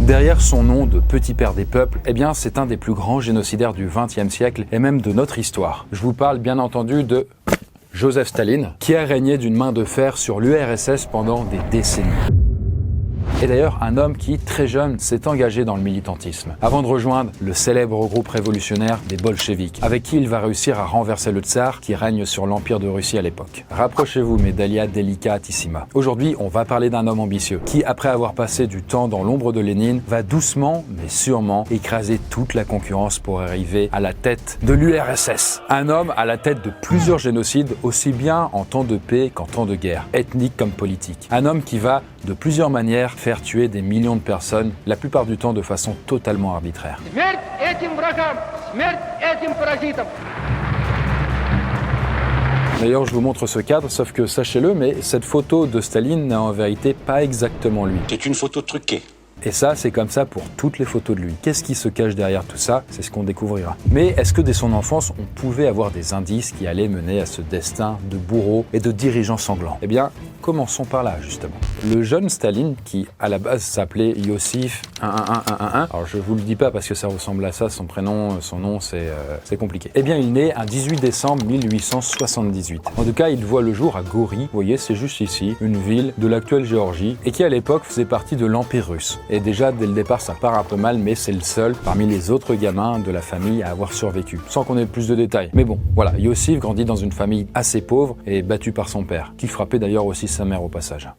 Derrière son nom de petit père des peuples, eh bien c'est un des plus grands génocidaires du XXe siècle et même de notre histoire. Je vous parle bien entendu de Joseph Staline, qui a régné d'une main de fer sur l'URSS pendant des décennies. Et d'ailleurs, un homme qui, très jeune, s'est engagé dans le militantisme, avant de rejoindre le célèbre groupe révolutionnaire des bolcheviks, avec qui il va réussir à renverser le tsar qui règne sur l'Empire de Russie à l'époque. Rapprochez-vous, mes Dalia Delicatissima. Aujourd'hui, on va parler d'un homme ambitieux, qui, après avoir passé du temps dans l'ombre de Lénine, va doucement, mais sûrement, écraser toute la concurrence pour arriver à la tête de l'URSS. Un homme à la tête de plusieurs génocides, aussi bien en temps de paix qu'en temps de guerre, ethnique comme politique. Un homme qui va, de plusieurs manières, faire tuer des millions de personnes, la plupart du temps de façon totalement arbitraire. D'ailleurs, je vous montre ce cadre, sauf que sachez-le, mais cette photo de Staline n'est en vérité pas exactement lui. C'est une photo truquée. Et ça, c'est comme ça pour toutes les photos de lui. Qu'est-ce qui se cache derrière tout ça? C'est ce qu'on découvrira. Mais est-ce que dès son enfance, on pouvait avoir des indices qui allaient mener à ce destin de bourreau et de dirigeant sanglant? Eh bien, commençons par là, justement. Le jeune Staline, qui à la base s'appelait Iosif 11111, alors je vous le dis pas parce que ça ressemble à ça, son prénom, son nom, c'est compliqué. Eh bien, il naît un 18 décembre 1878. En tout cas, il voit le jour à Gori, vous voyez, c'est juste ici, une ville de l'actuelle Géorgie, et qui à l'époque faisait partie de l'Empire russe. Et déjà, dès le départ, ça part un peu mal, mais c'est le seul parmi les autres gamins de la famille à avoir survécu, sans qu'on ait plus de détails. Mais bon, voilà, Iosif grandit dans une famille assez pauvre et battu par son père, qui frappait d'ailleurs aussi sa mère au passage.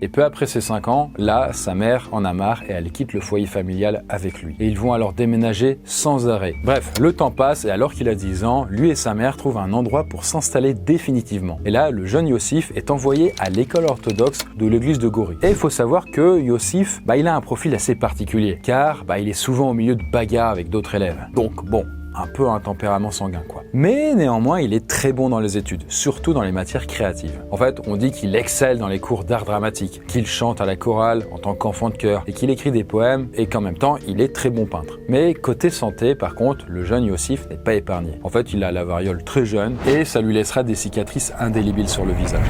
Et peu après ses 5 ans, là, sa mère en a marre et elle quitte le foyer familial avec lui. Et ils vont alors déménager sans arrêt. Bref, le temps passe et alors qu'il a 10 ans, lui et sa mère trouvent un endroit pour s'installer définitivement. Et là, le jeune Iosif est envoyé à l'école orthodoxe de l'église de Gori. Et il faut savoir que Iosif, il a un profil assez particulier, car il est souvent au milieu de bagarres avec d'autres élèves. Donc bon, un peu un tempérament sanguin quoi. Mais néanmoins, il est très bon dans les études, surtout dans les matières créatives. En fait, on dit qu'il excelle dans les cours d'art dramatique, qu'il chante à la chorale en tant qu'enfant de chœur et qu'il écrit des poèmes et qu'en même temps, il est très bon peintre. Mais côté santé, par contre, le jeune Iosif n'est pas épargné. En fait, il a la variole très jeune et ça lui laissera des cicatrices indélébiles sur le visage.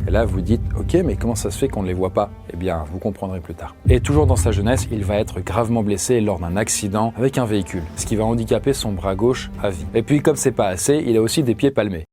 Et là, vous dites, ok, mais comment ça se fait qu'on ne les voit pas? Eh bien, vous comprendrez plus tard. Et toujours dans sa jeunesse, il va être gravement blessé lors d'un accident avec un véhicule, ce qui va handicaper son bras gauche à vie. Et puis, comme c'est pas assez, il a aussi des pieds palmés.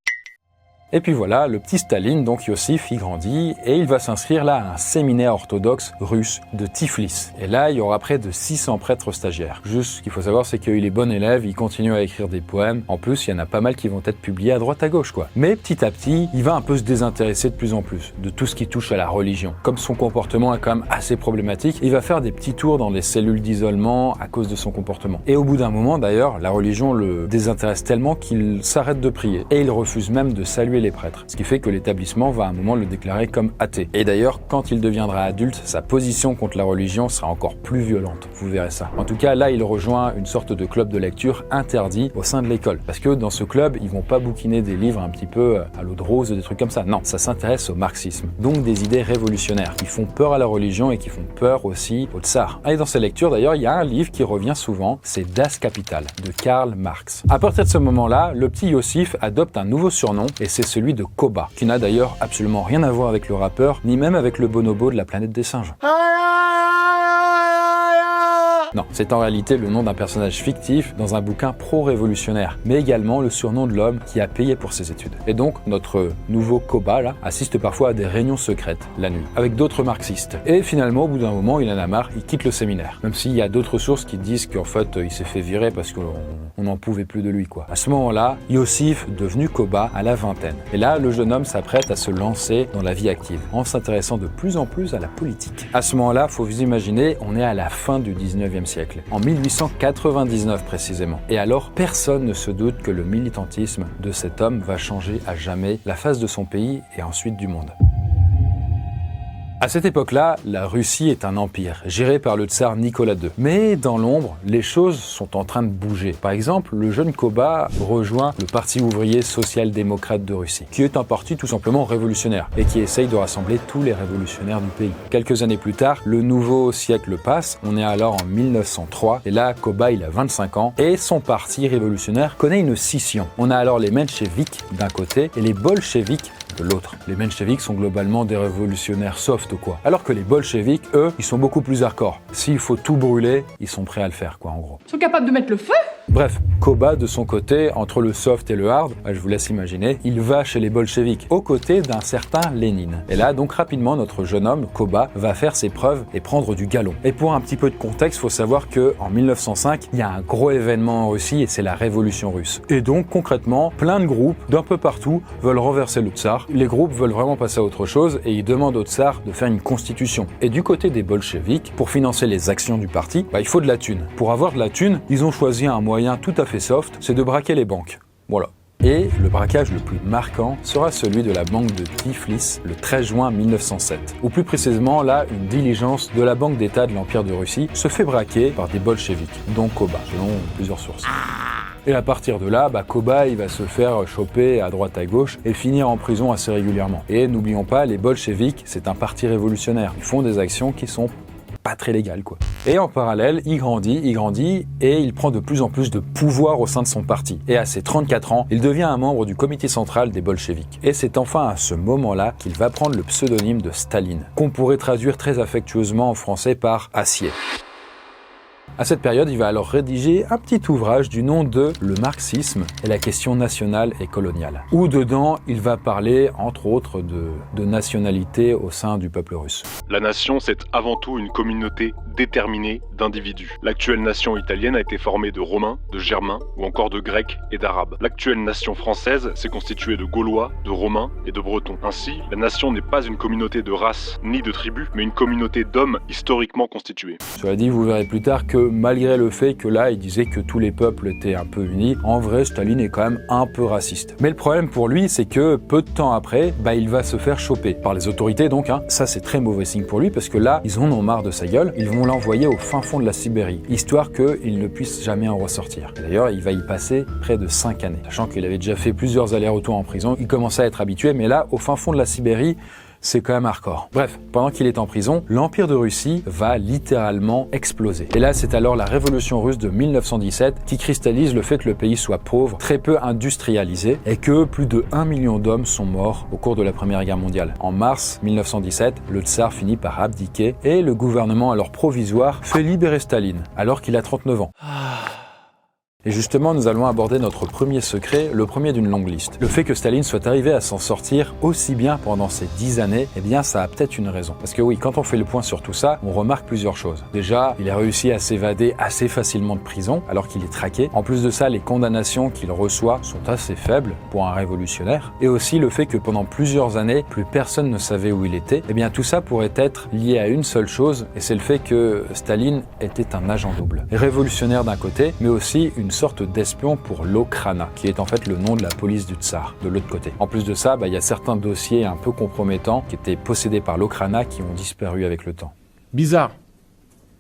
Et puis voilà, le petit Staline, donc Iosif, il grandit et il va s'inscrire là à un séminaire orthodoxe russe de Tiflis. Et là, il y aura près de 600 prêtres stagiaires. Juste, ce qu'il faut savoir, c'est qu'il est bon élève, il continue à écrire des poèmes. En plus, il y en a pas mal qui vont être publiés à droite à gauche, quoi. Mais petit à petit, il va un peu se désintéresser de plus en plus de tout ce qui touche à la religion. Comme son comportement est quand même assez problématique, il va faire des petits tours dans des cellules d'isolement à cause de son comportement. Et au bout d'un moment, d'ailleurs, la religion le désintéresse tellement qu'il s'arrête de prier. Et il refuse même de saluer les prêtres. Ce qui fait que l'établissement va à un moment le déclarer comme athée. Et d'ailleurs, quand il deviendra adulte, sa position contre la religion sera encore plus violente. Vous verrez ça. En tout cas, là, il rejoint une sorte de club de lecture interdit au sein de l'école. Parce que dans ce club, ils vont pas bouquiner des livres un petit peu à l'eau de rose, des trucs comme ça. Non, ça s'intéresse au marxisme. Donc des idées révolutionnaires qui font peur à la religion et qui font peur aussi au tsar. Et dans ces lectures, d'ailleurs, il y a un livre qui revient souvent, c'est Das Kapital de Karl Marx. À partir de ce moment-là, le petit Iosif adopte un nouveau surnom et c'est celui de Koba, qui n'a d'ailleurs absolument rien à voir avec le rappeur, ni même avec le bonobo de la planète des singes. Non, c'est en réalité le nom d'un personnage fictif dans un bouquin pro-révolutionnaire, mais également le surnom de l'homme qui a payé pour ses études. Et donc, notre nouveau Koba, là, assiste parfois à des réunions secrètes, la nuit, avec d'autres marxistes. Et finalement, au bout d'un moment, il en a marre, il quitte le séminaire. Même s'il y a d'autres sources qui disent qu'en fait, il s'est fait virer parce qu'on n'en pouvait plus de lui, quoi. À ce moment-là, Iosif, devenu Koba, a la vingtaine. Et là, le jeune homme s'apprête à se lancer dans la vie active, en s'intéressant de plus en plus à la politique. À ce moment-là, faut vous imaginer, on est à la fin du 19e siècle, en 1899 précisément. Et alors, personne ne se doute que le militantisme de cet homme va changer à jamais la face de son pays et ensuite du monde. À cette époque-là, la Russie est un empire, géré par le tsar Nicolas II. Mais dans l'ombre, les choses sont en train de bouger. Par exemple, le jeune Koba rejoint le Parti ouvrier social-démocrate de Russie, qui est un parti tout simplement révolutionnaire, et qui essaye de rassembler tous les révolutionnaires du pays. Quelques années plus tard, le nouveau siècle passe, on est alors en 1903, et là, Koba, il a 25 ans, et son parti révolutionnaire connaît une scission. On a alors les mencheviks d'un côté, et les bolcheviks de l'autre. Les mencheviks sont globalement des révolutionnaires soft, n'importe quoi. Alors que les bolcheviks, eux, ils sont beaucoup plus hardcore. S'il faut tout brûler, ils sont prêts à le faire, quoi, en gros. Ils sont capables de mettre le feu? Bref, Koba, de son côté, entre le soft et le hard, je vous laisse imaginer, il va chez les bolcheviks, aux côtés d'un certain Lénine. Et là, donc rapidement, notre jeune homme, Koba, va faire ses preuves et prendre du galon. Et pour un petit peu de contexte, il faut savoir qu'en 1905, il y a un gros événement en Russie et c'est la révolution russe. Et donc, concrètement, plein de groupes d'un peu partout veulent renverser le tsar. Les groupes veulent vraiment passer à autre chose et ils demandent au tsar de faire une constitution. Et du côté des bolcheviks, pour financer les actions du parti, il faut de la thune. Pour avoir de la thune, ils ont choisi un moyen tout à fait soft, c'est de braquer les banques. Voilà. Et le braquage le plus marquant sera celui de la banque de Tiflis le 13 juin 1907. Ou plus précisément, là, une diligence de la Banque d'État de l'Empire de Russie se fait braquer par des bolcheviks, dont Koba, selon plusieurs sources. Et à partir de là, Koba, il va se faire choper à droite à gauche et finir en prison assez régulièrement. Et n'oublions pas, les bolcheviks, c'est un parti révolutionnaire. Ils font des actions qui sont pas très légal, quoi. Et en parallèle, il grandit et il prend de plus en plus de pouvoir au sein de son parti. Et à ses 34 ans, il devient un membre du comité central des bolcheviks. Et c'est enfin à ce moment-là qu'il va prendre le pseudonyme de Staline, qu'on pourrait traduire très affectueusement en français par acier. À cette période, il va alors rédiger un petit ouvrage du nom de Le marxisme et la question nationale et coloniale, où dedans, il va parler, entre autres, de nationalité au sein du peuple russe. La nation, c'est avant tout une communauté déterminée d'individus. L'actuelle nation italienne a été formée de Romains, de Germains ou encore de Grecs et d'Arabes. L'actuelle nation française s'est constituée de Gaulois, de Romains et de Bretons. Ainsi, la nation n'est pas une communauté de races ni de tribus, mais une communauté d'hommes historiquement constitués. Cela dit, vous verrez plus tard que malgré le fait que là, il disait que tous les peuples étaient un peu unis, en vrai, Staline est quand même un peu raciste. Mais le problème pour lui, c'est que peu de temps après, il va se faire choper par les autorités, donc. Ça, c'est très mauvais signe pour lui, parce que là, ils en ont marre de sa gueule, ils vont l'envoyer au fin fond de la Sibérie, histoire qu'il ne puisse jamais en ressortir. D'ailleurs, il va y passer près de 5 années. Sachant qu'il avait déjà fait plusieurs allers-retours en prison, il commençait à être habitué, mais là, au fin fond de la Sibérie, c'est quand même hardcore. Bref, pendant qu'il est en prison, l'Empire de Russie va littéralement exploser. Et là, c'est alors la révolution russe de 1917 qui cristallise le fait que le pays soit pauvre, très peu industrialisé, et que plus de 1 million d'hommes sont morts au cours de la Première Guerre mondiale. En mars 1917, le tsar finit par abdiquer et le gouvernement alors provisoire fait libérer Staline, alors qu'il a 39 ans. Et justement, nous allons aborder notre premier secret, le premier d'une longue liste. Le fait que Staline soit arrivé à s'en sortir aussi bien pendant ces 10 années, eh bien ça a peut-être une raison. Parce que oui, quand on fait le point sur tout ça, on remarque plusieurs choses. Déjà, il a réussi à s'évader assez facilement de prison, alors qu'il est traqué. En plus de ça, les condamnations qu'il reçoit sont assez faibles pour un révolutionnaire. Et aussi le fait que pendant plusieurs années, plus personne ne savait où il était. Eh bien tout ça pourrait être lié à une seule chose, et c'est le fait que Staline était un agent double. Révolutionnaire d'un côté, mais aussi une sorte d'espion pour l'Okhrana, qui est en fait le nom de la police du tsar, de l'autre côté. En plus de ça, il y a certains dossiers un peu compromettants qui étaient possédés par l'Okhrana qui ont disparu avec le temps. Bizarre.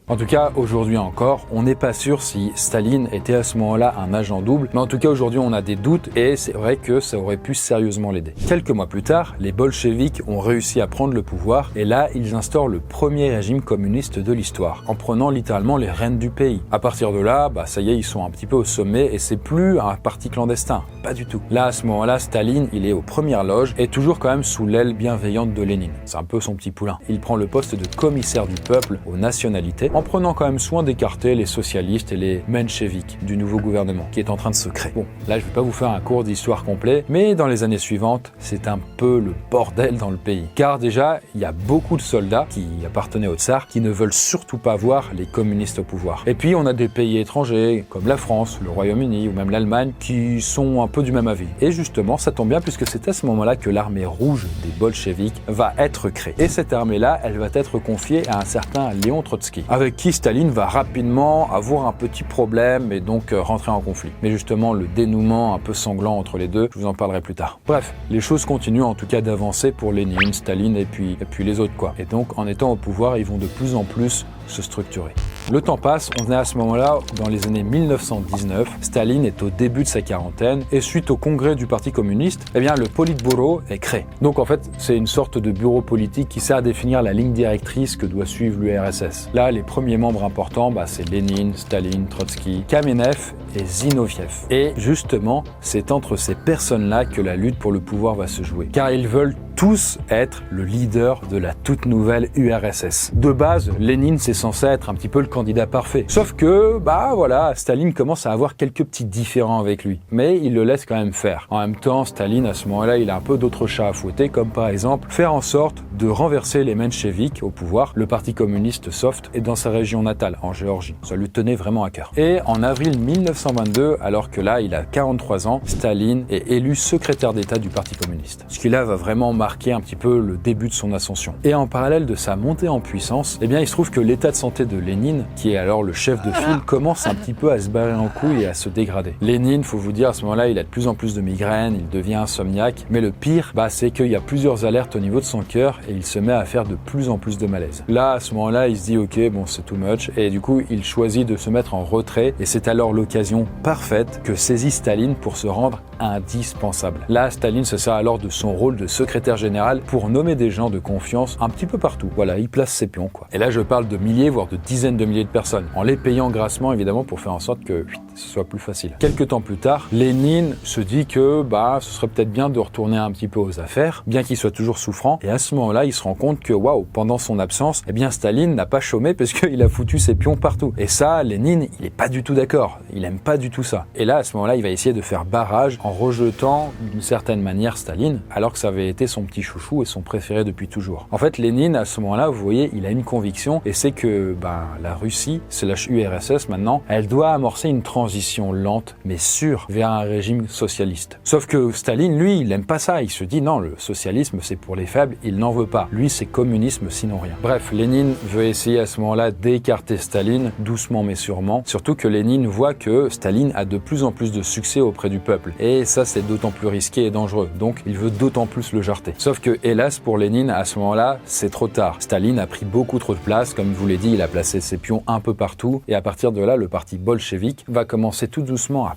En tout cas, aujourd'hui encore, on n'est pas sûr si Staline était à ce moment-là un agent double, mais en tout cas aujourd'hui on a des doutes et c'est vrai que ça aurait pu sérieusement l'aider. Quelques mois plus tard, les bolcheviks ont réussi à prendre le pouvoir et là ils instaurent le premier régime communiste de l'histoire, en prenant littéralement les rênes du pays. À partir de là, ça y est, ils sont un petit peu au sommet et c'est plus un parti clandestin, pas du tout. Là à ce moment-là, Staline, il est aux premières loges et toujours quand même sous l'aile bienveillante de Lénine. C'est un peu son petit poulain. Il prend le poste de commissaire du peuple aux nationalités, en prenant quand même soin d'écarter les socialistes et les mencheviks du nouveau gouvernement qui est en train de se créer. Bon, là je vais pas vous faire un cours d'histoire complet, mais dans les années suivantes, c'est un peu le bordel dans le pays. Car déjà, il y a beaucoup de soldats qui appartenaient au tsar qui ne veulent surtout pas voir les communistes au pouvoir. Et puis on a des pays étrangers, comme la France, le Royaume-Uni ou même l'Allemagne, qui sont un peu du même avis. Et justement, ça tombe bien puisque c'est à ce moment-là que l'armée rouge des bolcheviks va être créée. Et cette armée-là, elle va être confiée à un certain Léon Trotsky, avec qui Staline va rapidement avoir un petit problème et donc rentrer en conflit. Mais justement, le dénouement un peu sanglant entre les deux, je vous en parlerai plus tard. Bref, les choses continuent en tout cas d'avancer pour Lénine, Staline et puis les autres quoi. Et donc, en étant au pouvoir, ils vont de plus en plus se structurer. Le temps passe, on est à ce moment-là dans les années 1919, Staline est au début de sa quarantaine et suite au congrès du Parti communiste, eh bien le Politburo est créé. Donc en fait, c'est une sorte de bureau politique qui sert à définir la ligne directrice que doit suivre l'URSS. Là, les premiers membres importants, c'est Lénine, Staline, Trotsky, Kamenev et Zinoviev. Et justement, c'est entre ces personnes-là que la lutte pour le pouvoir va se jouer. Car ils veulent tous être le leader de la toute nouvelle URSS. De base, Lénine c'est censé être un petit peu le candidat parfait. Sauf que, voilà, Staline commence à avoir quelques petits différends avec lui. Mais il le laisse quand même faire. En même temps, Staline, à ce moment-là, il a un peu d'autres chats à fouetter, comme par exemple faire en sorte de renverser les mencheviks au pouvoir. Le parti communiste soft est dans sa région natale, en Géorgie. Ça lui tenait vraiment à cœur. Et en avril 1922, alors que là, il a 43 ans, Staline est élu secrétaire d'État du parti communiste. Ce qui là va vraiment marquer un petit peu le début de son ascension. Et en parallèle de sa montée en puissance, eh bien, il se trouve que l'état de santé de Lénine, qui est alors le chef de file, commence un petit peu à se barrer en couille et à se dégrader. Lénine, faut vous dire, à ce moment-là, il a de plus en plus de migraines, il devient insomniaque, mais le pire, c'est qu'il y a plusieurs alertes au niveau de son cœur et il se met à faire de plus en plus de malaise. Là, à ce moment-là, il se dit, ok, bon, c'est too much, et du coup, il choisit de se mettre en retrait, et c'est alors l'occasion parfaite que saisit Staline pour se rendre indispensable. Là, Staline se sert alors de son rôle de secrétaire général pour nommer des gens de confiance un petit peu partout. Voilà, il place ses pions, quoi. Et là, je parle de milliers, voire de dizaines de milliers de personnes, en les payant grassement, évidemment, pour faire en sorte que ce soit plus facile. Quelques temps plus tard, Lénine se dit que ce serait peut-être bien de retourner un petit peu aux affaires, bien qu'il soit toujours souffrant. Et à ce moment-là, il se rend compte que pendant son absence, Staline n'a pas chômé parce qu'il a foutu ses pions partout. Et ça, Lénine, il est pas du tout d'accord. Il aime pas du tout ça. Et là, à ce moment-là, il va essayer de faire barrage en rejetant d'une certaine manière Staline, alors que ça avait été son petit chouchou et son préféré depuis toujours. En fait, Lénine, à ce moment-là, vous voyez, il a une conviction, et c'est que la Russie, /URSS maintenant, elle doit amorcer une transition lente mais sûre vers un régime socialiste. Sauf que Staline, lui, il aime pas ça. Il se dit non, le socialisme c'est pour les faibles, il n'en veut pas. Lui, c'est communisme sinon rien. Bref, Lénine veut essayer à ce moment-là d'écarter Staline, doucement mais sûrement. Surtout que Lénine voit que Staline a de plus en plus de succès auprès du peuple. Et ça, c'est d'autant plus risqué et dangereux. Donc, il veut d'autant plus le jarter. Sauf que, hélas, pour Lénine, à ce moment-là, c'est trop tard. Staline a pris beaucoup trop de place. Comme je vous l'ai dit, il a placé ses pions un peu partout. Et à partir de là, le parti bolchevique va commencer tout doucement à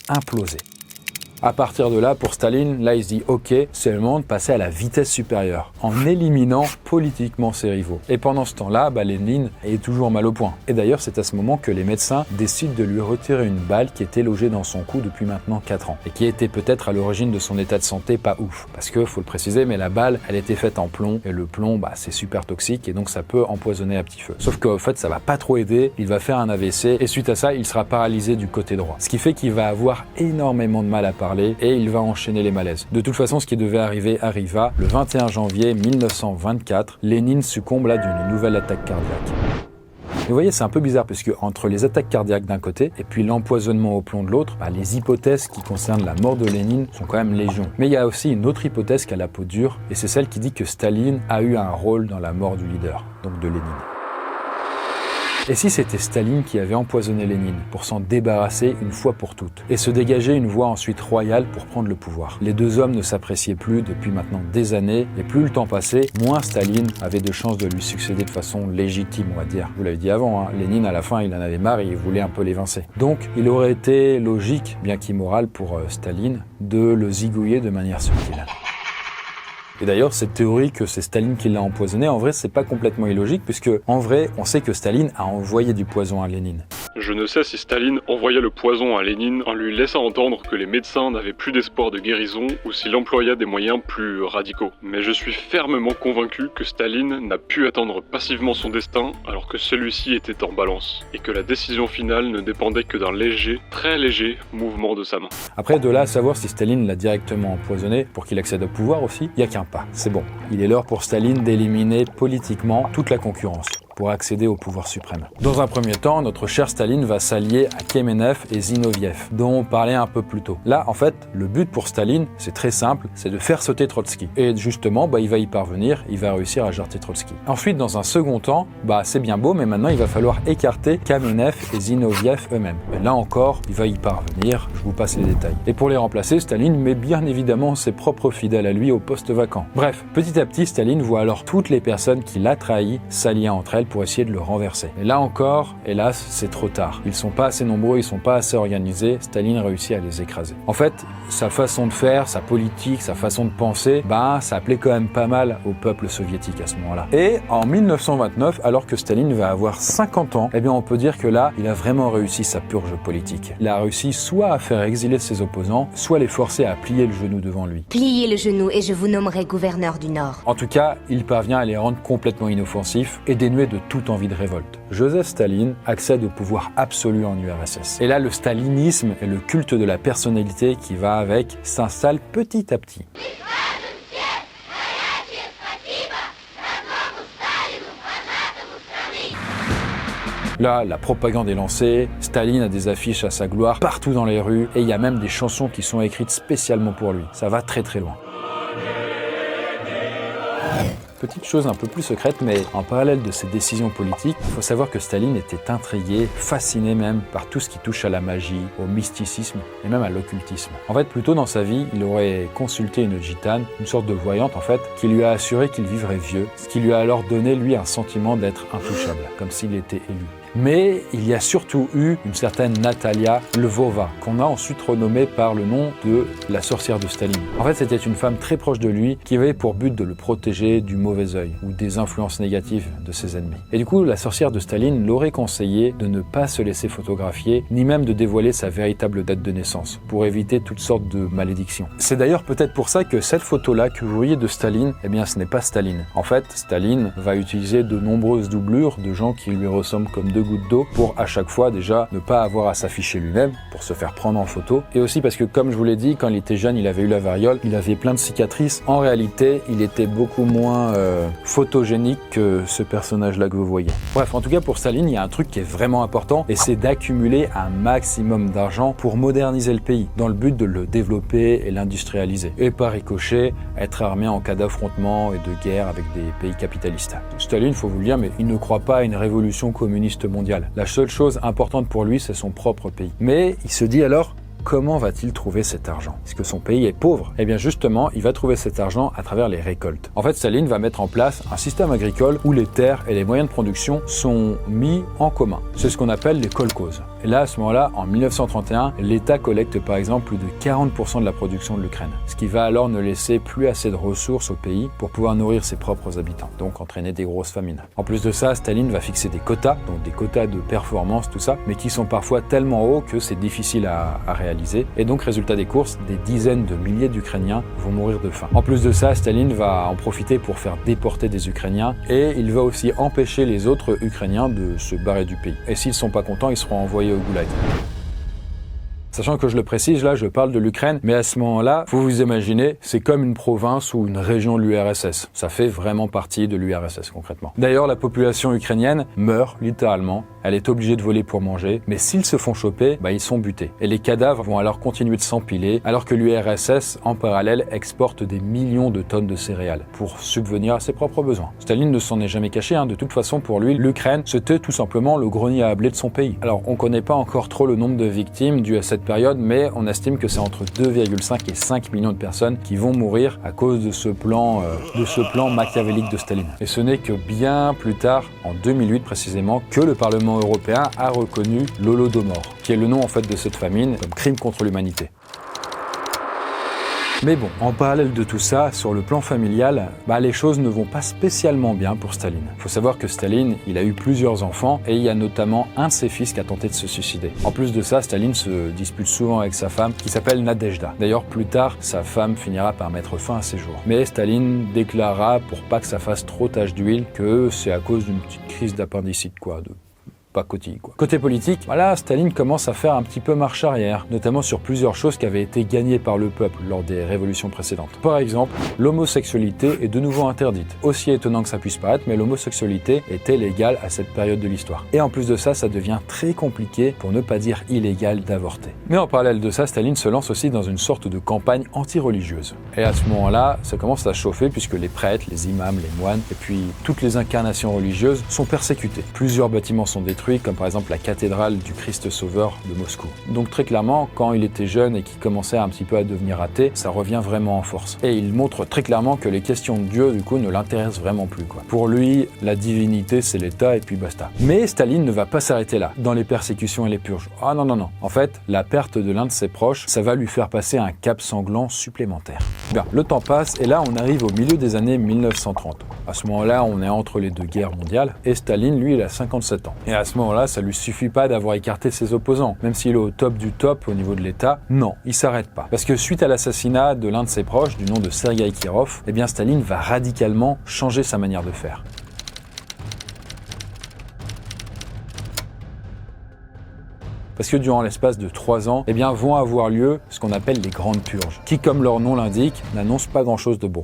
imploser. À partir de là, pour Staline, là, il se dit « Ok, c'est le moment de passer à la vitesse supérieure » en éliminant politiquement ses rivaux. Et pendant ce temps-là, Lénine est toujours mal au point. Et d'ailleurs, c'est à ce moment que les médecins décident de lui retirer une balle qui était logée dans son cou depuis maintenant 4 ans et qui était peut-être à l'origine de son état de santé pas ouf. Parce que, faut le préciser, mais la balle, elle était faite en plomb et le plomb, c'est super toxique et donc ça peut empoisonner à petit feu. Sauf qu'en fait, ça va pas trop aider, il va faire un AVC et suite à ça, il sera paralysé du côté droit. Ce qui fait qu'il va avoir énormément de mal à parler et il va enchaîner les malaises. De toute façon, ce qui devait arriver arriva. Le 21 janvier 1924, Lénine succombe là d'une nouvelle attaque cardiaque. Et vous voyez, c'est un peu bizarre parce que entre les attaques cardiaques d'un côté et puis l'empoisonnement au plomb de l'autre, les hypothèses qui concernent la mort de Lénine sont quand même légion. Mais il y a aussi une autre hypothèse qui a la peau dure et c'est celle qui dit que Staline a eu un rôle dans la mort du leader, donc de Lénine. Et si c'était Staline qui avait empoisonné Lénine pour s'en débarrasser une fois pour toutes et se dégager une voie ensuite royale pour prendre le pouvoir? Les deux hommes ne s'appréciaient plus depuis maintenant des années et plus le temps passait, moins Staline avait de chances de lui succéder de façon légitime, on va dire. Vous l'avez dit avant, Lénine à la fin il en avait marre et il voulait un peu l'évincer. Donc il aurait été logique, bien qu'immoral pour Staline, de le zigouiller de manière subtile. Et d'ailleurs, cette théorie que c'est Staline qui l'a empoisonné, en vrai, c'est pas complètement illogique, puisque, en vrai, on sait que Staline a envoyé du poison à Lénine. Je ne sais si Staline envoya le poison à Lénine en lui laissant entendre que les médecins n'avaient plus d'espoir de guérison ou s'il employa des moyens plus radicaux. Mais je suis fermement convaincu que Staline n'a pu attendre passivement son destin alors que celui-ci était en balance et que la décision finale ne dépendait que d'un léger, très léger mouvement de sa main. Après, de là à savoir si Staline l'a directement empoisonné pour qu'il accède au pouvoir aussi, il n'y a qu'un pas. C'est bon. Il est l'heure pour Staline d'éliminer politiquement toute la concurrence pour accéder au pouvoir suprême. Dans un premier temps, notre cher Staline va s'allier à Kamenev et Zinoviev, dont on parlait un peu plus tôt. Là, en fait, le but pour Staline, c'est très simple, c'est de faire sauter Trotsky. Et justement, il va y parvenir, il va réussir à jarter Trotsky. Ensuite, dans un second temps, c'est bien beau, mais maintenant, il va falloir écarter Kamenev et Zinoviev eux-mêmes. Et là encore, il va y parvenir, je vous passe les détails. Et pour les remplacer, Staline met bien évidemment ses propres fidèles à lui au poste vacant. Bref, petit à petit, Staline voit alors toutes les personnes qui l'a trahi s'allier entre elles internationale pour essayer de le renverser. Et là encore, hélas, c'est trop tard. Ils sont pas assez nombreux, ils sont pas assez organisés, Staline réussit à les écraser. En fait, sa façon de faire, sa politique, sa façon de penser, ça plaît quand même pas mal au peuple soviétique à ce moment-là. Et en 1929, alors que Staline va avoir 50 ans, on peut dire que là, il a vraiment réussi sa purge politique. Il a réussi soit à faire exiler ses opposants, soit les forcer à plier le genou devant lui. Pliez le genou et je vous nommerai gouverneur du Nord. En tout cas, il parvient à les rendre complètement inoffensifs et dénués de toute envie de révolte. Joseph Staline accède au pouvoir absolu en URSS. Et là, le stalinisme et le culte de la personnalité qui va avec s'installe petit à petit. Là, la propagande est lancée, Staline a des affiches à sa gloire partout dans les rues et il y a même des chansons qui sont écrites spécialement pour lui. Ça va très très loin. Petite chose un peu plus secrète, mais en parallèle de ses décisions politiques, il faut savoir que Staline était intrigué, fasciné même par tout ce qui touche à la magie, au mysticisme et même à l'occultisme. En fait, plus tôt dans sa vie, il aurait consulté une gitane, une sorte de voyante en fait, qui lui a assuré qu'il vivrait vieux, ce qui lui a alors donné lui un sentiment d'être intouchable, comme s'il était élu. Mais il y a surtout eu une certaine Natalia Lvova, qu'on a ensuite renommée par le nom de la sorcière de Staline. En fait, c'était une femme très proche de lui qui avait pour but de le protéger du mauvais œil ou des influences négatives de ses ennemis. Et du coup, la sorcière de Staline l'aurait conseillé de ne pas se laisser photographier, ni même de dévoiler sa véritable date de naissance, pour éviter toutes sortes de malédictions. C'est d'ailleurs peut-être pour ça que cette photo-là que vous voyez de Staline, ce n'est pas Staline. En fait, Staline va utiliser de nombreuses doublures de gens qui lui ressemblent comme deux gouttes d'eau pour à chaque fois déjà ne pas avoir à s'afficher lui-même pour se faire prendre en photo, et aussi parce que comme je vous l'ai dit, quand il était jeune il avait eu la variole, il avait plein de cicatrices. En réalité il était beaucoup moins photogénique que ce personnage là que vous voyez. Bref, en tout cas pour Staline il y a un truc qui est vraiment important et c'est d'accumuler un maximum d'argent pour moderniser le pays dans le but de le développer et l'industrialiser, et par ricochet être armé en cas d'affrontement et de guerre avec des pays capitalistes. Staline, faut vous le dire, mais il ne croit pas à une révolution communiste mondiale. La seule chose importante pour lui, c'est son propre pays. Mais il se dit alors, comment va-t-il trouver cet argent? Est-ce que son pays est pauvre? Justement, il va trouver cet argent à travers les récoltes. En fait, Staline va mettre en place un système agricole où les terres et les moyens de production sont mis en commun. C'est ce qu'on appelle les kolkhozes. Et là, à ce moment-là, en 1931, l'État collecte par exemple plus de 40% de la production de l'Ukraine, ce qui va alors ne laisser plus assez de ressources au pays pour pouvoir nourrir ses propres habitants, donc entraîner des grosses famines. En plus de ça, Staline va fixer des quotas, donc des quotas de performance, tout ça, mais qui sont parfois tellement hauts que c'est difficile à réaliser. Et donc, résultat des courses, des dizaines de milliers d'Ukrainiens vont mourir de faim. En plus de ça, Staline va en profiter pour faire déporter des Ukrainiens et il va aussi empêcher les autres Ukrainiens de se barrer du pays. Et s'ils sont pas contents, ils seront envoyés au goulag. Sachant que je le précise, là je parle de l'Ukraine, mais à ce moment-là, vous vous imaginez, c'est comme une province ou une région de l'URSS. Ça fait vraiment partie de l'URSS concrètement. D'ailleurs, la population ukrainienne meurt littéralement. Elle est obligée de voler pour manger, mais s'ils se font choper, ils sont butés. Et les cadavres vont alors continuer de s'empiler, alors que l'URSS, en parallèle, exporte des millions de tonnes de céréales pour subvenir à ses propres besoins. Staline ne s'en est jamais caché, de toute façon pour lui, l'Ukraine, c'était tout simplement le grenier à blé de son pays. Alors on connaît pas encore trop le nombre de victimes dues à cette période, mais on estime que c'est entre 2,5 et 5 millions de personnes qui vont mourir à cause de ce plan machiavélique de Staline. Et ce n'est que bien plus tard, en 2008 précisément, que le Parlement européen a reconnu l'Holodomor, qui est le nom en fait de cette famine, comme crime contre l'humanité. Mais bon, en parallèle de tout ça, sur le plan familial, les choses ne vont pas spécialement bien pour Staline. Il faut savoir que Staline, il a eu plusieurs enfants et il y a notamment un de ses fils qui a tenté de se suicider. En plus de ça, Staline se dispute souvent avec sa femme qui s'appelle Nadejda. D'ailleurs, plus tard, sa femme finira par mettre fin à ses jours. Mais Staline déclarera, pour pas que ça fasse trop tache d'huile, que c'est à cause d'une petite crise d'appendicite, pas cotille, Côté politique, Staline commence à faire un petit peu marche arrière, notamment sur plusieurs choses qui avaient été gagnées par le peuple lors des révolutions précédentes. Par exemple, l'homosexualité est de nouveau interdite. Aussi étonnant que ça puisse paraître, mais l'homosexualité était légale à cette période de l'histoire. Et en plus de ça, ça devient très compliqué, pour ne pas dire illégal, d'avorter. Mais en parallèle de ça, Staline se lance aussi dans une sorte de campagne anti-religieuse. Et à ce moment-là, ça commence à chauffer puisque les prêtres, les imams, les moines, et puis toutes les incarnations religieuses sont persécutées. Plusieurs bâtiments sont détruits détruit, comme par exemple la cathédrale du Christ Sauveur de Moscou. Donc très clairement, quand il était jeune et qu'il commençait un petit peu à devenir athée, ça revient vraiment en force. Et il montre très clairement que les questions de Dieu, du coup, ne l'intéressent vraiment plus, quoi. Pour lui, la divinité, c'est l'État et puis basta. Mais Staline ne va pas s'arrêter là, dans les persécutions et les purges. Ah non, non, non. En fait, la perte de l'un de ses proches, ça va lui faire passer un cap sanglant supplémentaire. Bien, le temps passe et là, on arrive au milieu des années 1930. À ce moment-là, on est entre les deux guerres mondiales et Staline, lui, il a 57 ans. Et à ce moment-là, ça lui suffit pas d'avoir écarté ses opposants. Même s'il est au top du top au niveau de l'État, non, il s'arrête pas. Parce que suite à l'assassinat de l'un de ses proches, du nom de Sergueï Kirov, eh bien Staline va radicalement changer sa manière de faire. Parce que durant l'espace de 3 ans, eh bien, vont avoir lieu ce qu'on appelle les grandes purges, qui, comme leur nom l'indique, n'annoncent pas grand-chose de bon.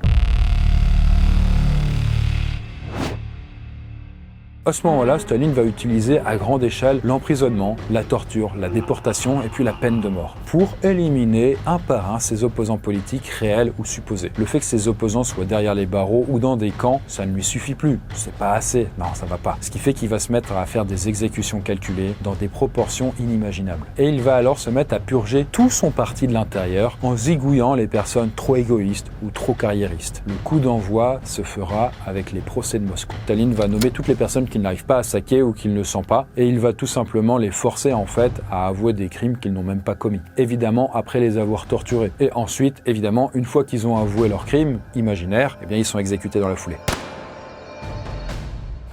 À ce moment-là, Staline va utiliser à grande échelle l'emprisonnement, la torture, la déportation et puis la peine de mort pour éliminer un par un ses opposants politiques réels ou supposés. Le fait que ses opposants soient derrière les barreaux ou dans des camps, ça ne lui suffit plus. C'est pas assez. Non, ça va pas. Ce qui fait qu'il va se mettre à faire des exécutions calculées dans des proportions inimaginables. Et il va alors se mettre à purger tout son parti de l'intérieur en zigouillant les personnes trop égoïstes ou trop carriéristes. Le coup d'envoi se fera avec les procès de Moscou. Staline va nommer toutes les personnes qu'il n'arrive pas à saquer ou qu'il ne sent pas, et il va tout simplement les forcer en fait à avouer des crimes qu'ils n'ont même pas commis. Évidemment, après les avoir torturés. Et ensuite, évidemment, une fois qu'ils ont avoué leurs crimes imaginaires, eh bien ils sont exécutés dans la foulée.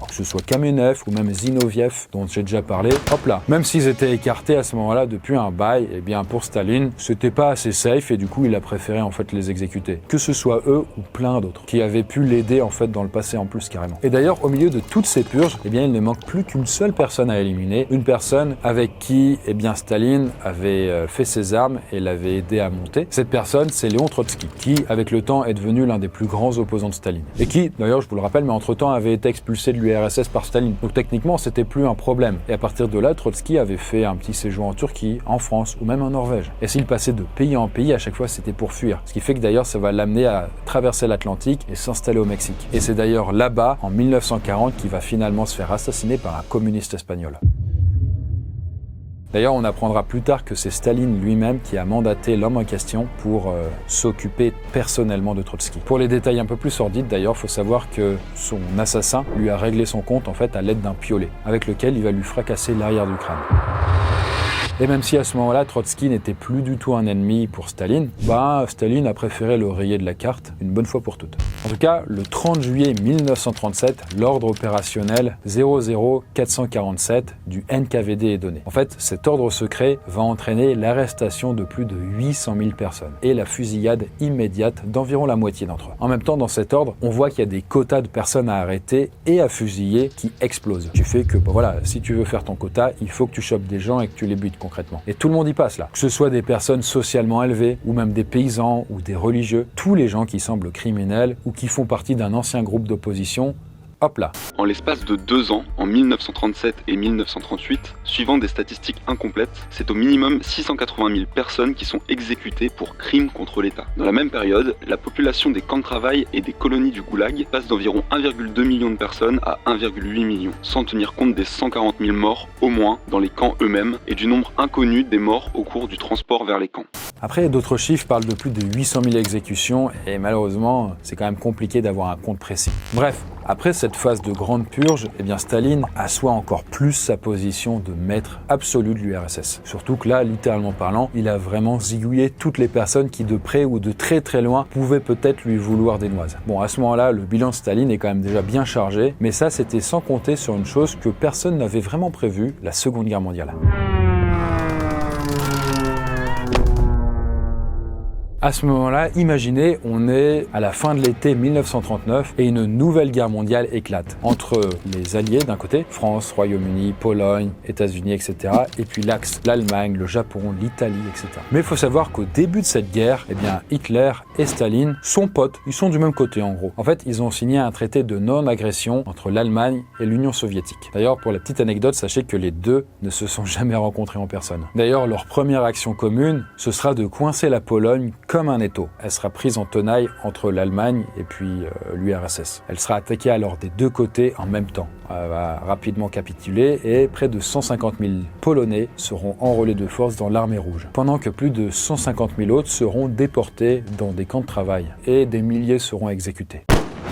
Que ce soit Kamenev ou même Zinoviev, dont j'ai déjà parlé, hop là. Même s'ils étaient écartés à ce moment-là depuis un bail, eh bien pour Staline, c'était pas assez safe et du coup il a préféré en fait les exécuter. Que ce soit eux ou plein d'autres qui avaient pu l'aider en fait dans le passé en plus carrément. Et d'ailleurs au milieu de toutes ces purges, eh bien il ne manque plus qu'une seule personne à éliminer, une personne avec qui eh bien Staline avait fait ses armes et l'avait aidé à monter. Cette personne, c'est Léon Trotsky, qui avec le temps est devenu l'un des plus grands opposants de Staline et qui, d'ailleurs je vous le rappelle, mais entre-temps avait été expulsé de l'URSS par Staline. Donc techniquement, c'était plus un problème. Et à partir de là, Trotsky avait fait un petit séjour en Turquie, en France ou même en Norvège. Et s'il passait de pays en pays, à chaque fois, c'était pour fuir. Ce qui fait que d'ailleurs, ça va l'amener à traverser l'Atlantique et s'installer au Mexique. Et c'est d'ailleurs là-bas, en 1940, qu'il va finalement se faire assassiner par un communiste espagnol. D'ailleurs, on apprendra plus tard que c'est Staline lui-même qui a mandaté l'homme en question pour s'occuper personnellement de Trotsky. Pour les détails un peu plus sordides, d'ailleurs, il faut savoir que son assassin lui a réglé son compte en fait à l'aide d'un piolet, avec lequel il va lui fracasser l'arrière du crâne. Et même si à ce moment-là, Trotsky n'était plus du tout un ennemi pour Staline, Staline a préféré le rayer de la carte une bonne fois pour toutes. En tout cas, le 30 juillet 1937, l'ordre opérationnel 00447 du NKVD est donné. En fait, cet ordre secret va entraîner l'arrestation de plus de 800 000 personnes et la fusillade immédiate d'environ la moitié d'entre eux. En même temps, dans cet ordre, on voit qu'il y a des quotas de personnes à arrêter et à fusiller qui explosent. Tu fais que, si tu veux faire ton quota, il faut que tu chopes des gens et que tu les butes concrètement. Et tout le monde y passe là. Que ce soit des personnes socialement élevées, ou même des paysans, ou des religieux, tous les gens qui semblent criminels, ou qui font partie d'un ancien groupe d'opposition, hop là. En l'espace de 2 ans, en 1937 et 1938, suivant des statistiques incomplètes, c'est au minimum 680 000 personnes qui sont exécutées pour crimes contre l'État. Dans la même période, la population des camps de travail et des colonies du Goulag passe d'environ 1,2 million de personnes à 1,8 million, sans tenir compte des 140 000 morts au moins dans les camps eux-mêmes et du nombre inconnu des morts au cours du transport vers les camps. Après, d'autres chiffres parlent de plus de 800 000 exécutions et malheureusement, c'est quand même compliqué d'avoir un compte précis. Bref, après cette phase de grande purge, eh bien Staline assoit encore plus sa position de maître absolu de l'URSS. Surtout que là, littéralement parlant, il a vraiment zigouillé toutes les personnes qui de près ou de très très loin pouvaient peut-être lui vouloir des noises. Bon, à ce moment-là, le bilan de Staline est quand même déjà bien chargé, mais ça c'était sans compter sur une chose que personne n'avait vraiment prévue, la Seconde Guerre mondiale. À ce moment-là, imaginez, on est à la fin de l'été 1939 et une nouvelle guerre mondiale éclate entre les alliés d'un côté, France, Royaume-Uni, Pologne, États-Unis, etc. et puis l'axe, l'Allemagne, le Japon, l'Italie, etc. Mais il faut savoir qu'au début de cette guerre, eh bien, Hitler et Staline sont potes, ils sont du même côté en gros. En fait, ils ont signé un traité de non-agression entre l'Allemagne et l'Union soviétique. D'ailleurs, pour la petite anecdote, sachez que les deux ne se sont jamais rencontrés en personne. D'ailleurs, leur première action commune, ce sera de coincer la Pologne comme comme un étau. Elle sera prise en tenaille entre l'Allemagne et puis l'URSS. Elle sera attaquée alors des deux côtés en même temps. Elle va rapidement capituler et près de 150 000 Polonais seront enrôlés de force dans l'armée rouge, pendant que plus de 150 000 autres seront déportés dans des camps de travail et des milliers seront exécutés.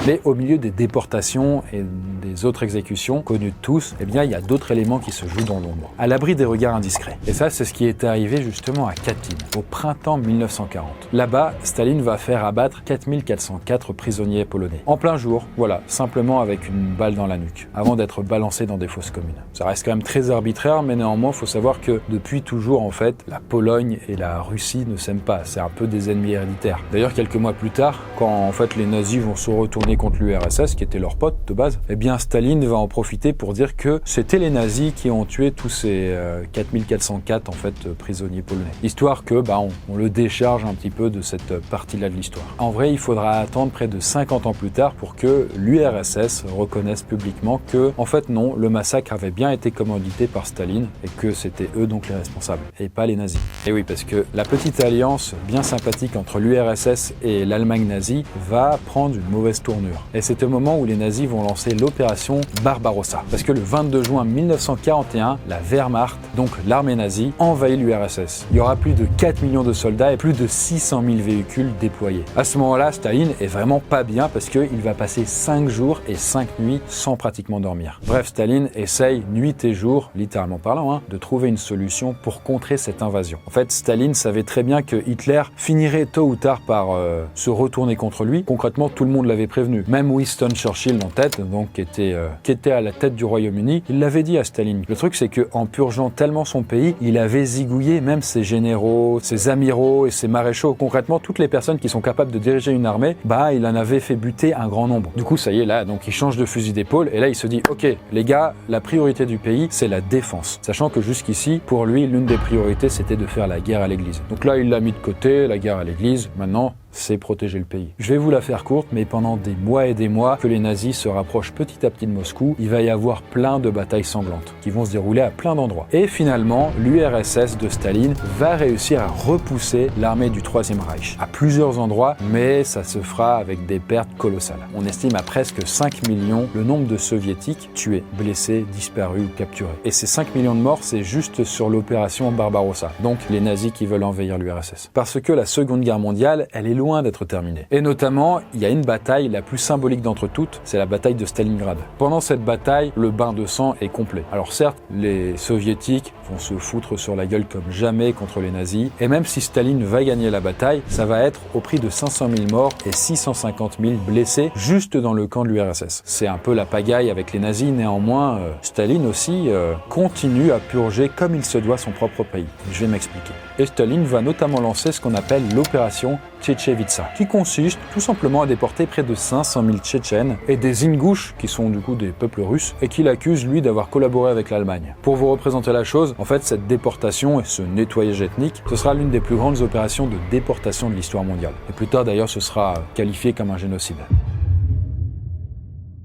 Mais au milieu des déportations et des autres exécutions connues de tous, eh bien, il y a d'autres éléments qui se jouent dans l'ombre, à l'abri des regards indiscrets. Et ça, c'est ce qui est arrivé justement à Katyn, au printemps 1940. Là-bas, Staline va faire abattre 4404 prisonniers polonais. En plein jour, voilà, simplement avec une balle dans la nuque, avant d'être balancés dans des fosses communes. Ça reste quand même très arbitraire, mais néanmoins, il faut savoir que depuis toujours, en fait, la Pologne et la Russie ne s'aiment pas. C'est un peu des ennemis héréditaires. D'ailleurs, quelques mois plus tard, quand en fait les nazis vont se retourner contre l'URSS, qui était leur pote de base, eh bien Staline va en profiter pour dire que c'était les nazis qui ont tué tous ces 4404 en fait prisonniers polonais. Histoire que on le décharge un petit peu de cette partie-là de l'histoire. En vrai, il faudra attendre près de 50 ans plus tard pour que l'URSS reconnaisse publiquement que, en fait non, le massacre avait bien été commandité par Staline et que c'était eux donc les responsables et pas les nazis. Et oui, parce que la petite alliance bien sympathique entre l'URSS et l'Allemagne nazie va prendre une mauvaise tournure. Et c'est au moment où les nazis vont lancer l'opération Barbarossa. Parce que le 22 juin 1941, la Wehrmacht, donc l'armée nazie, envahit l'URSS. Il y aura plus de 4 millions de soldats et plus de 600 000 véhicules déployés. À ce moment-là, Staline est vraiment pas bien parce qu'il va passer 5 jours et 5 nuits sans pratiquement dormir. Bref, Staline essaye nuit et jour, littéralement parlant, de trouver une solution pour contrer cette invasion. En fait, Staline savait très bien que Hitler finirait tôt ou tard par se retourner contre lui. Concrètement, tout le monde l'avait prévenu. Même Winston Churchill en tête, donc qui était à la tête du Royaume-Uni, il l'avait dit à Staline. Le truc, c'est qu'en purgeant tellement son pays, il avait zigouillé même ses généraux, ses amiraux et ses maréchaux. Concrètement, toutes les personnes qui sont capables de diriger une armée, il en avait fait buter un grand nombre. Du coup, ça y est, là, donc il change de fusil d'épaule et là, il se dit, ok, les gars, la priorité du pays, c'est la défense. Sachant que jusqu'ici, pour lui, l'une des priorités, c'était de faire la guerre à l'église. Donc là, il l'a mis de côté, la guerre à l'église. Maintenant, c'est protéger le pays. Je vais vous la faire courte, mais pendant des mois et des mois que les nazis se rapprochent petit à petit de Moscou, il va y avoir plein de batailles sanglantes qui vont se dérouler à plein d'endroits. Et finalement, l'URSS de Staline va réussir à repousser l'armée du Troisième Reich à plusieurs endroits, mais ça se fera avec des pertes colossales. On estime à presque 5 millions le nombre de soviétiques tués, blessés, disparus ou capturés. Et ces 5 millions de morts, c'est juste sur l'opération Barbarossa, donc les nazis qui veulent envahir l'URSS. Parce que la Seconde Guerre mondiale, elle est loin d'être terminée. Et notamment, il y a une bataille la plus symbolique d'entre toutes, c'est la bataille de Stalingrad. Pendant cette bataille, le bain de sang est complet. Alors certes, les soviétiques vont se foutre sur la gueule comme jamais contre les nazis, et même si Staline va gagner la bataille, ça va être au prix de 500 000 morts et 650 000 blessés juste dans le camp de l'URSS. C'est un peu la pagaille avec les nazis, néanmoins, Staline aussi continue à purger comme il se doit son propre pays. Je vais m'expliquer. Et Staline va notamment lancer ce qu'on appelle l'opération Tchétchevitsa, qui consiste tout simplement à déporter près de 500 000 Tchétchènes et des Ingouches, qui sont du coup des peuples russes, et qu'il accuse lui d'avoir collaboré avec l'Allemagne. Pour vous représenter la chose, en fait cette déportation et ce nettoyage ethnique, ce sera l'une des plus grandes opérations de déportation de l'histoire mondiale. Et plus tard d'ailleurs ce sera qualifié comme un génocide.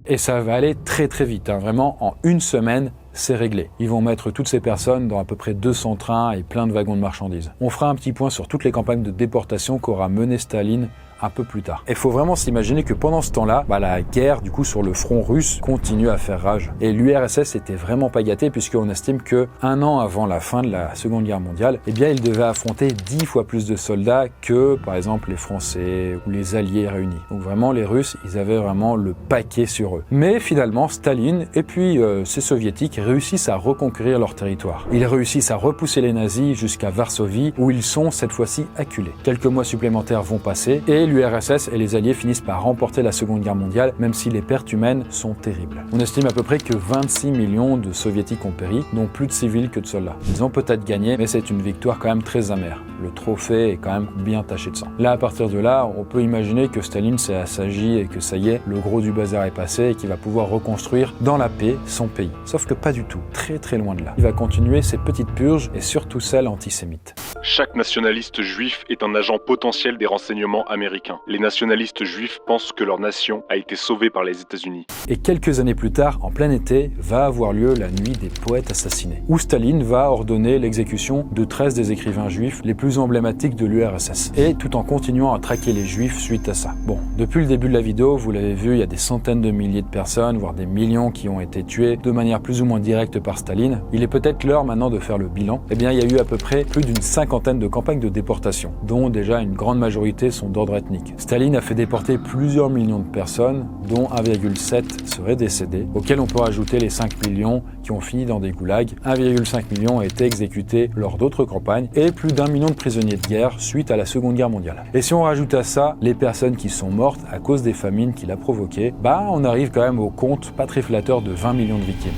Et ça va aller très très vite, vraiment en une semaine, c'est réglé. Ils vont mettre toutes ces personnes dans à peu près 200 trains et plein de wagons de marchandises. On fera un petit point sur toutes les campagnes de déportation qu'aura mené Staline un peu plus tard. Il faut vraiment s'imaginer que pendant ce temps-là, la guerre du coup sur le front russe continue à faire rage. Et l'URSS était vraiment pas gâté puisqu'on estime que un an avant la fin de la Seconde Guerre mondiale, il devait affronter 10 fois plus de soldats que par exemple les Français ou les Alliés réunis. Donc vraiment les Russes, ils avaient vraiment le paquet sur eux. Mais finalement, Staline et puis ces Soviétiques réussissent à reconquérir leur territoire. Ils réussissent à repousser les nazis jusqu'à Varsovie où ils sont cette fois-ci acculés. Quelques mois supplémentaires vont passer et l'URSS et les Alliés finissent par remporter la Seconde Guerre mondiale, même si les pertes humaines sont terribles. On estime à peu près que 26 millions de Soviétiques ont péri, dont plus de civils que de soldats. Ils ont peut-être gagné, mais c'est une victoire quand même très amère. Le trophée est quand même bien taché de sang. Là, à partir de là, on peut imaginer que Staline s'est assagi et que ça y est, le gros du bazar est passé et qu'il va pouvoir reconstruire dans la paix son pays. Sauf que pas du tout, très très loin de là. Il va continuer ses petites purges et surtout celles antisémites. Chaque nationaliste juif est un agent potentiel des renseignements américains. américains. Les nationalistes juifs pensent que leur nation a été sauvée par les États-Unis. Et quelques années plus tard, en plein été, va avoir lieu la nuit des poètes assassinés, où Staline va ordonner l'exécution de 13 des écrivains juifs les plus emblématiques de l'URSS, et tout en continuant à traquer les juifs suite à ça. Bon, depuis le début de la vidéo, vous l'avez vu, il y a des centaines de milliers de personnes, voire des millions qui ont été tués de manière plus ou moins directe par Staline. Il est peut-être l'heure maintenant de faire le bilan. Eh bien, il y a eu à peu près plus d'une cinquantaine de campagnes de déportation, dont déjà une grande majorité sont d'ordre ethnique. Staline a fait déporter plusieurs millions de personnes, dont 1,7 seraient décédés, auxquels on peut rajouter les 5 millions qui ont fini dans des goulags. 1,5 million ont été exécutés lors d'autres campagnes, et plus d'1 million de prisonniers de guerre suite à la Seconde Guerre mondiale. Et si on rajoute à ça les personnes qui sont mortes à cause des famines qu'il a provoquées, on arrive quand même au compte pas très flatteur de 20 millions de victimes.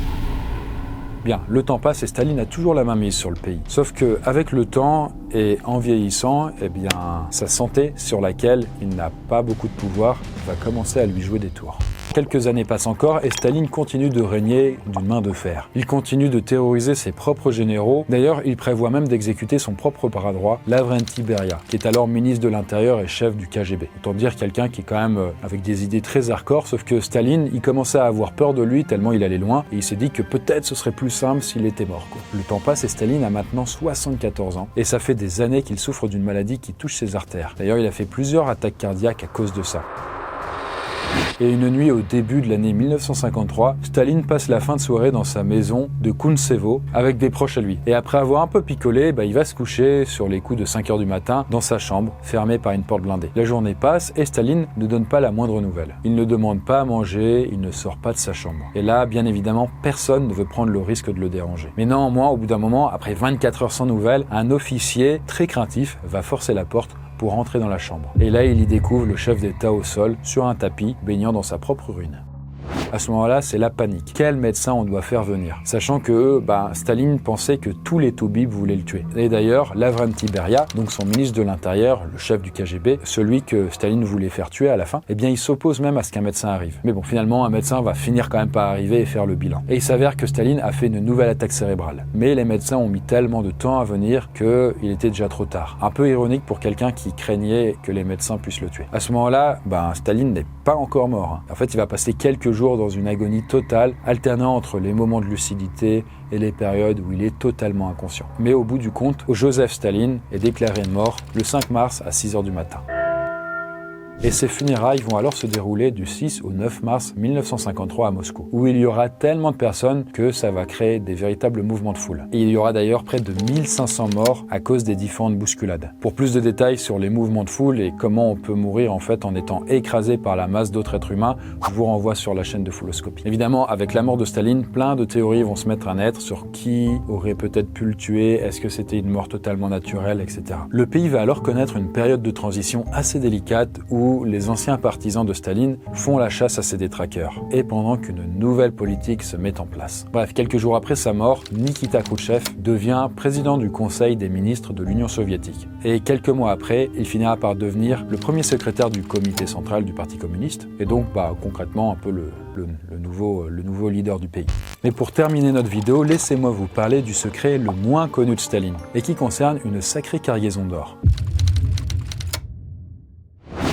Bien, le temps passe et Staline a toujours la main mise sur le pays. Sauf que avec le temps et en vieillissant, sa santé, sur laquelle il n'a pas beaucoup de pouvoir, va commencer à lui jouer des tours. Quelques années passent encore et Staline continue de régner d'une main de fer. Il continue de terroriser ses propres généraux. D'ailleurs, il prévoit même d'exécuter son propre bras droit, Lavrenti Beria, qui est alors ministre de l'Intérieur et chef du KGB. Autant dire quelqu'un qui est quand même avec des idées très hardcore, sauf que Staline, il commençait à avoir peur de lui tellement il allait loin, et il s'est dit que peut-être ce serait plus simple s'il était mort. Le temps passe et Staline a maintenant 74 ans, et ça fait des années qu'il souffre d'une maladie qui touche ses artères. D'ailleurs, il a fait plusieurs attaques cardiaques à cause de ça. Et une nuit au début de l'année 1953, Staline passe la fin de soirée dans sa maison de Kuntsevo avec des proches à lui. Et après avoir un peu picolé, il va se coucher sur les coups de 5 h du matin dans sa chambre, fermée par une porte blindée. La journée passe et Staline ne donne pas la moindre nouvelle. Il ne demande pas à manger, il ne sort pas de sa chambre. Et là, bien évidemment, personne ne veut prendre le risque de le déranger. Mais néanmoins, au bout d'un moment, après 24 heures sans nouvelles, un officier très craintif va forcer la porte pour rentrer dans la chambre. Et là, il y découvre le chef d'État au sol, sur un tapis, baignant dans sa propre ruine. À ce moment-là, c'est la panique. Quel médecin on doit faire venir? Sachant que Staline pensait que tous les toubibs voulaient le tuer. Et d'ailleurs, Lavrenti Beria, donc son ministre de l'Intérieur, le chef du KGB, celui que Staline voulait faire tuer à la fin, il s'oppose même à ce qu'un médecin arrive. Mais bon, finalement, un médecin va finir quand même par arriver et faire le bilan. Et il s'avère que Staline a fait une nouvelle attaque cérébrale. Mais les médecins ont mis tellement de temps à venir qu'il était déjà trop tard. Un peu ironique pour quelqu'un qui craignait que les médecins puissent le tuer. À ce moment-là, Staline n'est pas encore mort. En fait, il va passer quelques jours dans une agonie totale, alternant entre les moments de lucidité et les périodes où il est totalement inconscient. Mais au bout du compte, Joseph Staline est déclaré mort le 5 mars à 6 h du matin. Et ces funérailles vont alors se dérouler du 6 au 9 mars 1953 à Moscou, où il y aura tellement de personnes que ça va créer des véritables mouvements de foule. Et il y aura d'ailleurs près de 1500 morts à cause des différentes bousculades. Pour plus de détails sur les mouvements de foule et comment on peut mourir en étant écrasé par la masse d'autres êtres humains, je vous renvoie sur la chaîne de Fouloscopie. Évidemment, avec la mort de Staline, plein de théories vont se mettre à naître sur qui aurait peut-être pu le tuer, est-ce que c'était une mort totalement naturelle, etc. Le pays va alors connaître une période de transition assez délicate où les anciens partisans de Staline font la chasse à ses détraqueurs, et pendant qu'une nouvelle politique se met en place. Bref, quelques jours après sa mort, Nikita Khrouchtchev devient président du Conseil des ministres de l'Union soviétique. Et quelques mois après, il finira par devenir le premier secrétaire du comité central du Parti communiste, et donc concrètement un peu le nouveau leader du pays. Mais pour terminer notre vidéo, laissez-moi vous parler du secret le moins connu de Staline, et qui concerne une sacrée cargaison d'or.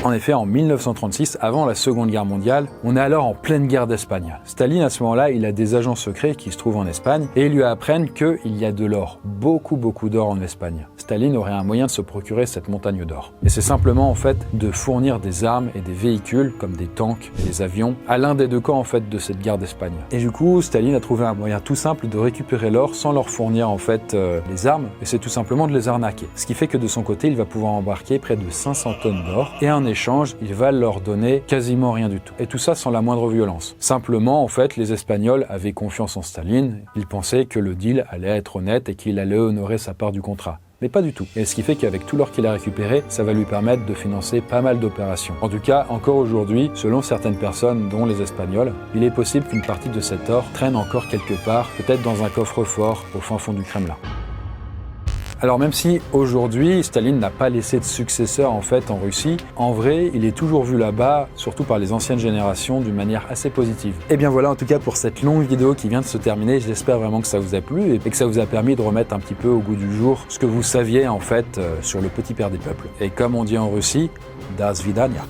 En effet, en 1936, avant la Seconde Guerre mondiale, on est alors en pleine guerre d'Espagne. Staline, à ce moment-là, il a des agents secrets qui se trouvent en Espagne et ils lui apprennent qu'il y a de l'or, beaucoup d'or en Espagne. Staline aurait un moyen de se procurer cette montagne d'or. Et c'est simplement de fournir des armes et des véhicules, comme des tanks et des avions, à l'un des deux camps de cette guerre d'Espagne. Et du coup, Staline a trouvé un moyen tout simple de récupérer l'or sans leur fournir les armes, et c'est tout simplement de les arnaquer. Ce qui fait que de son côté, il va pouvoir embarquer près de 500 tonnes d'or, et en échange, il va leur donner quasiment rien du tout. Et tout ça sans la moindre violence. Simplement, les Espagnols avaient confiance en Staline, ils pensaient que le deal allait être honnête et qu'il allait honorer sa part du contrat. Mais pas du tout. Et ce qui fait qu'avec tout l'or qu'il a récupéré, ça va lui permettre de financer pas mal d'opérations. En tout cas, encore aujourd'hui, selon certaines personnes, dont les Espagnols, il est possible qu'une partie de cet or traîne encore quelque part, peut-être dans un coffre-fort au fin fond du Kremlin. Alors même si aujourd'hui Staline n'a pas laissé de successeur en fait en Russie, en vrai il est toujours vu là-bas, surtout par les anciennes générations, d'une manière assez positive. Et bien voilà en tout cas pour cette longue vidéo qui vient de se terminer, j'espère vraiment que ça vous a plu et que ça vous a permis de remettre un petit peu au goût du jour ce que vous saviez en fait sur le petit père des peuples. Et comme on dit en Russie, das vidania.